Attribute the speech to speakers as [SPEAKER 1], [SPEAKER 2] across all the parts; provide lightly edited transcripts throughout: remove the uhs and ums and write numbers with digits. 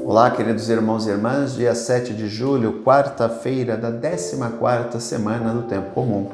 [SPEAKER 1] Olá, queridos irmãos e irmãs, dia 7 de julho, quarta-feira da 14ª semana do Tempo Comum.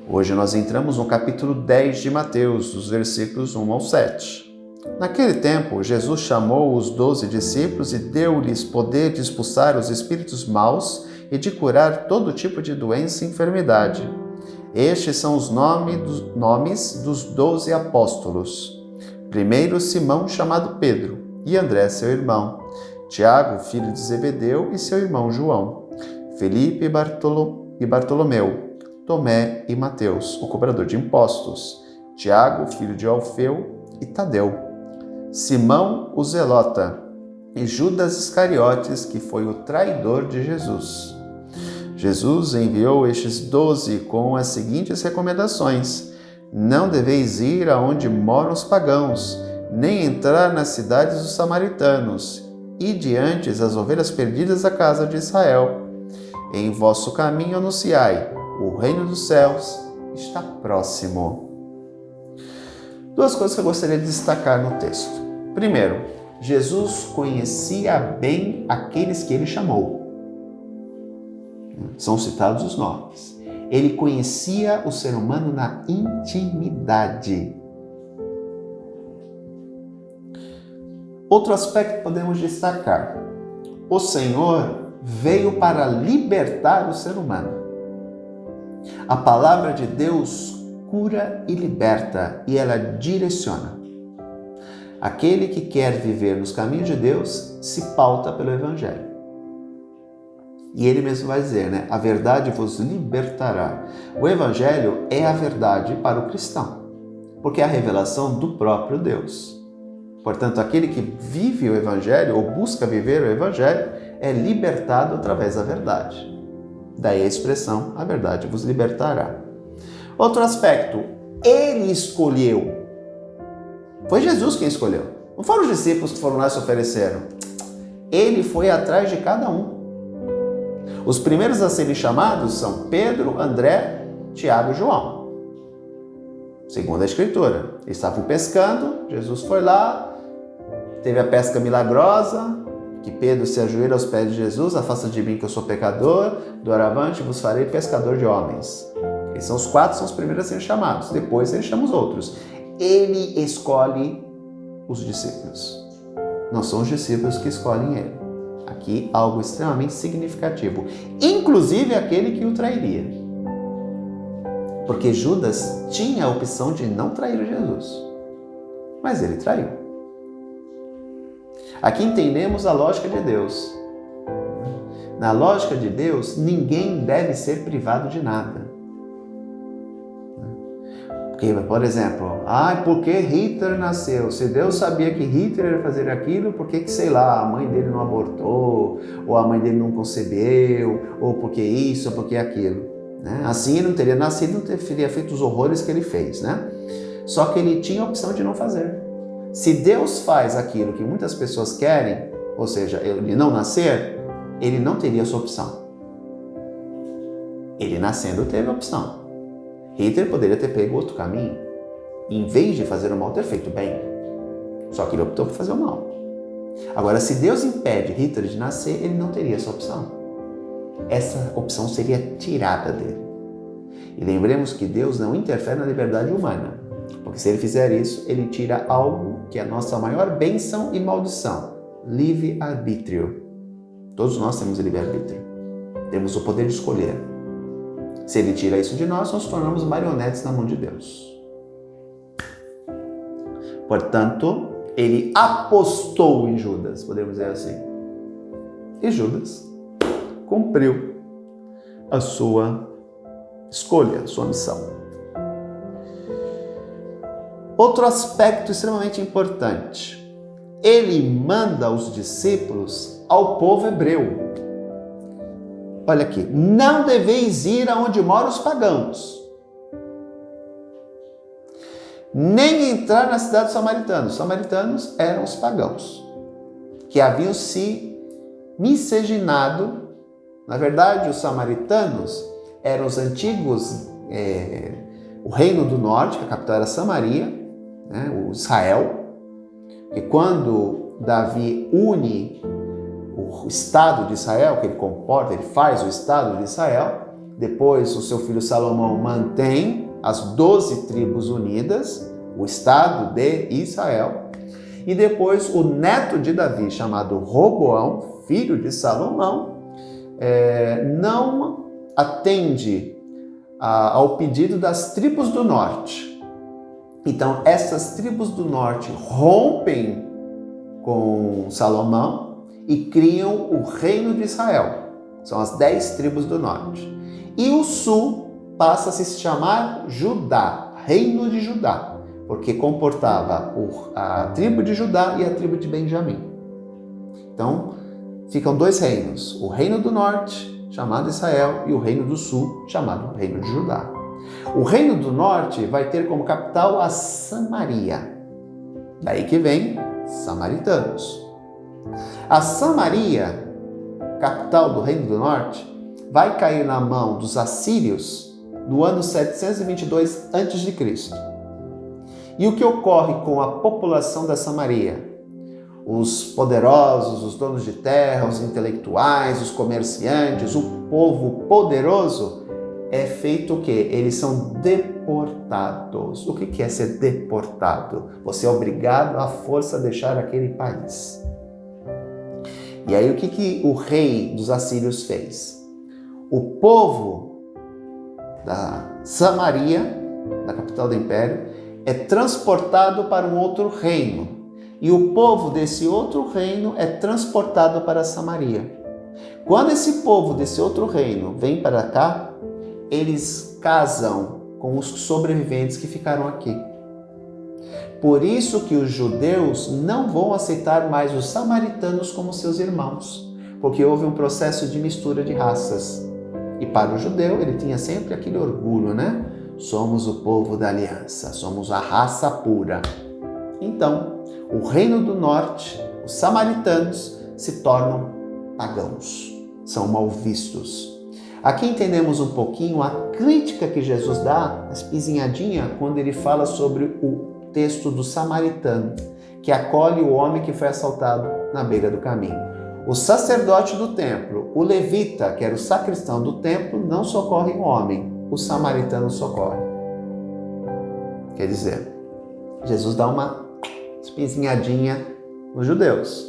[SPEAKER 1] Hoje nós entramos no capítulo 10 de Mateus, dos versículos 1 ao 7. Naquele tempo, Jesus chamou os 12 discípulos e deu-lhes poder de expulsar os espíritos maus e de curar todo tipo de doença e enfermidade. Estes são os nomes dos 12 apóstolos. Primeiro, Simão, chamado Pedro, e André, seu irmão, Tiago, filho de Zebedeu, e seu irmão João, Felipe e Bartolomeu, Tomé e Mateus, o cobrador de impostos, Tiago, filho de Alfeu, e Tadeu, Simão, o zelota, e Judas Iscariotes, que foi o traidor de Jesus. Jesus enviou estes 12 com as seguintes recomendações: não deveis ir aonde moram os pagãos, nem entrar nas cidades dos samaritanos, e diante as ovelhas perdidas da casa de Israel. Em vosso caminho anunciai: o reino dos céus está próximo. Duas coisas que eu gostaria de destacar no texto. Primeiro, Jesus conhecia bem aqueles que ele chamou. São citados os nomes. Ele conhecia o ser humano na intimidade. Outro aspecto que podemos destacar: o Senhor veio para libertar o ser humano. A palavra de Deus cura e liberta, e ela direciona. Aquele que quer viver nos caminhos de Deus se pauta pelo Evangelho. E ele mesmo vai dizer, a verdade vos libertará. O Evangelho é a verdade para o cristão, porque é a revelação do próprio Deus. Portanto, aquele que vive o Evangelho ou busca viver o Evangelho é libertado através da verdade. Daí a expressão, a verdade vos libertará. Outro aspecto, ele escolheu. Foi Jesus quem escolheu. Não foram os discípulos que foram lá e se ofereceram. Ele foi atrás de cada um. Os primeiros a serem chamados são Pedro, André, Tiago e João. Segundo a Escritura, eles estavam pescando, Jesus foi lá, teve a pesca milagrosa, que Pedro se ajoelha aos pés de Jesus: afasta de mim que eu sou pecador, doravante vos farei pescador de homens. Esses são os 4, são os primeiros a serem chamados, depois ele chama os outros. Ele escolhe os discípulos, não são os discípulos que escolhem ele. Aqui algo extremamente significativo, inclusive aquele que o trairia. Porque Judas tinha a opção de não trair Jesus, mas ele traiu. Aqui entendemos a lógica de Deus. Na lógica de Deus, ninguém deve ser privado de nada. Porque, por exemplo, por que Hitler nasceu? Se Deus sabia que Hitler ia fazer aquilo, por que, sei lá, a mãe dele não abortou, ou a mãe dele não concebeu, ou por que isso, ou por que aquilo? Assim ele não teria nascido, não teria feito os horrores que ele fez. Só que ele tinha a opção de não fazer. Se Deus faz aquilo que muitas pessoas querem, ou seja, ele não nascer, ele não teria essa opção. Ele nascendo teve a opção. Hitler poderia ter pego outro caminho, em vez de fazer o mal, ter feito o bem. Só que ele optou por fazer o mal. Agora, se Deus impede Hitler de nascer, ele não teria essa opção. Essa opção seria tirada dele. E lembremos que Deus não interfere na liberdade humana, porque se ele fizer isso, ele tira algo que é a nossa maior bênção e maldição: livre-arbítrio. Todos nós temos livre-arbítrio. Temos o poder de escolher. Se ele tira isso de nós, nós nos tornamos marionetes na mão de Deus. Portanto, ele apostou em Judas, podemos dizer assim. E Judas cumpriu a sua escolha, a sua missão. Outro aspecto extremamente importante: ele manda os discípulos ao povo hebreu. Olha aqui: não deveis ir aonde moram os pagãos, nem entrar na cidade dos samaritanos. Os samaritanos eram os pagãos, que haviam se miscigenado. Na verdade, os samaritanos eram os antigos, o reino do norte, que a capital era Samaria, o Israel, que quando Davi une o Estado de Israel, que ele comporta, ele faz o Estado de Israel. Depois o seu filho Salomão mantém as 12 tribos unidas, o Estado de Israel. E depois o neto de Davi, chamado Roboão, filho de Salomão, não atende ao pedido das tribos do norte. Então essas tribos do norte rompem com Salomão e criam o reino de Israel. São as 10 tribos do norte. E o sul passa a se chamar Judá, reino de Judá, porque comportava a tribo de Judá e a tribo de Benjamim. Então, ficam 2 reinos, o reino do norte, chamado Israel, e o reino do sul, chamado reino de Judá. O reino do norte vai ter como capital a Samaria. Daí que vem samaritanos. A Samaria, capital do reino do norte, vai cair na mão dos assírios no ano 722 a.C. E o que ocorre com a população da Samaria? Os poderosos, os donos de terra, os intelectuais, os comerciantes, o povo poderoso, é feito o quê? Eles são deportados. O que é ser deportado? Você é obrigado à força a deixar aquele país. E aí o que o rei dos assírios fez? O povo da Samaria, da capital do império, é transportado para um outro reino. E o povo desse outro reino é transportado para Samaria. Quando esse povo desse outro reino vem para cá, eles casam com os sobreviventes que ficaram aqui. Por isso que os judeus não vão aceitar mais os samaritanos como seus irmãos, porque houve um processo de mistura de raças. E para o judeu, ele tinha sempre aquele orgulho, né? Somos o povo da aliança, somos a raça pura. Então, o reino do norte, os samaritanos, se tornam pagãos, são mal vistos. Aqui entendemos um pouquinho a crítica que Jesus dá, a espizinhadinha, quando ele fala sobre o texto do samaritano, que acolhe o homem que foi assaltado na beira do caminho. O sacerdote do templo, o levita, que era o sacristão do templo, não socorre o homem, o samaritano socorre. Quer dizer, Jesus dá uma espizinhadinha nos judeus.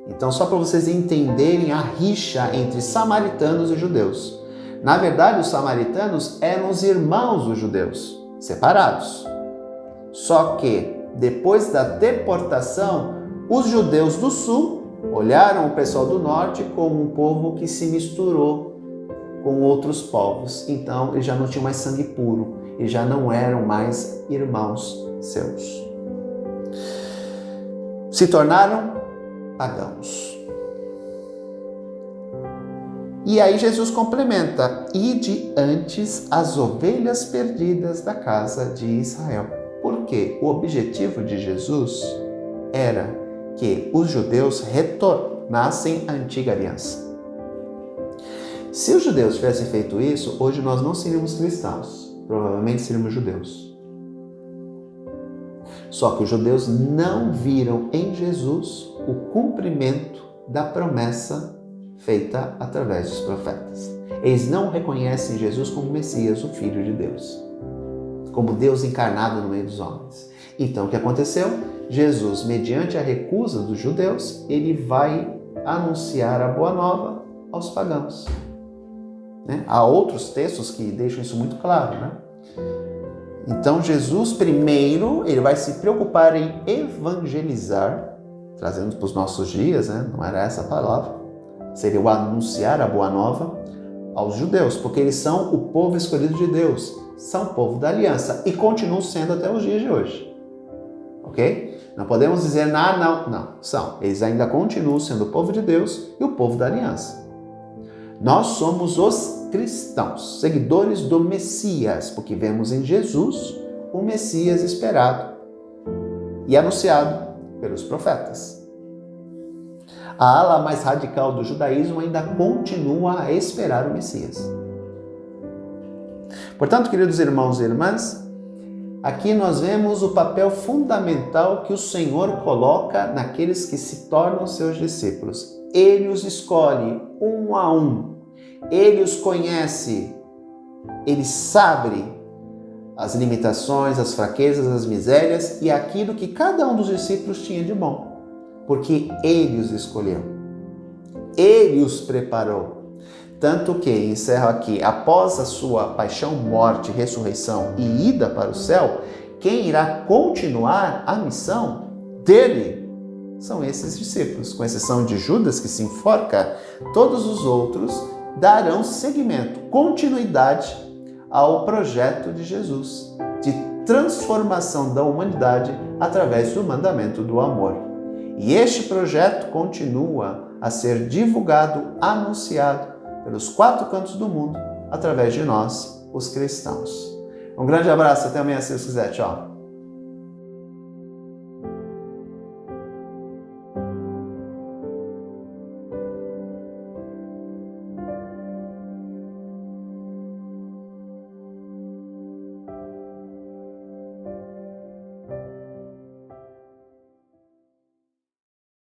[SPEAKER 1] Então, só para vocês entenderem a rixa entre samaritanos e judeus. Na verdade, os samaritanos eram os irmãos dos judeus, separados. Só que, depois da deportação, os judeus do sul olharam o pessoal do norte como um povo que se misturou com outros povos. Então, eles já não tinham mais sangue puro, eles já não eram mais irmãos seus. Se tornaram pagãos. E aí Jesus complementa: ide antes as ovelhas perdidas da casa de Israel. Por quê? O objetivo de Jesus era que os judeus retornassem à antiga aliança. Se os judeus tivessem feito isso, hoje nós não seríamos cristãos, provavelmente seríamos judeus. Só que os judeus não viram em Jesus o cumprimento da promessa feita através dos profetas. Eles não reconhecem Jesus como Messias, o Filho de Deus, como Deus encarnado no meio dos homens. Então, o que aconteceu? Jesus, mediante a recusa dos judeus, ele vai anunciar a boa nova aos pagãos. Há outros textos que deixam isso muito claro, né? Então, Jesus, primeiro, ele vai se preocupar em evangelizar, trazendo para os nossos dias, né? Não era essa a palavra, seria o anunciar a boa nova aos judeus, porque eles são o povo escolhido de Deus, são o povo da aliança e continuam sendo até os dias de hoje. Ok? Não podemos dizer, não, são. Eles ainda continuam sendo o povo de Deus e o povo da aliança. Nós somos os cristãos, seguidores do Messias, porque vemos em Jesus o Messias esperado e anunciado pelos profetas. A ala mais radical do judaísmo ainda continua a esperar o Messias. Portanto, queridos irmãos e irmãs, aqui nós vemos o papel fundamental que o Senhor coloca naqueles que se tornam seus discípulos. Ele os escolhe um a um. Ele os conhece. Ele sabe as limitações, as fraquezas, as misérias e aquilo que cada um dos discípulos tinha de bom. Porque Ele os escolheu. Ele os preparou. Tanto que, encerro aqui, após a sua paixão, morte, ressurreição e ida para o céu, quem irá continuar a missão dele são esses discípulos. Com exceção de Judas, que se enforca, todos os outros darão seguimento, continuidade ao projeto de Jesus, de transformação da humanidade através do mandamento do amor. E este projeto continua a ser divulgado, anunciado pelos 4 cantos do mundo, através de nós, os cristãos. Um grande abraço, até amanhã, se Deus quiser. Tchau.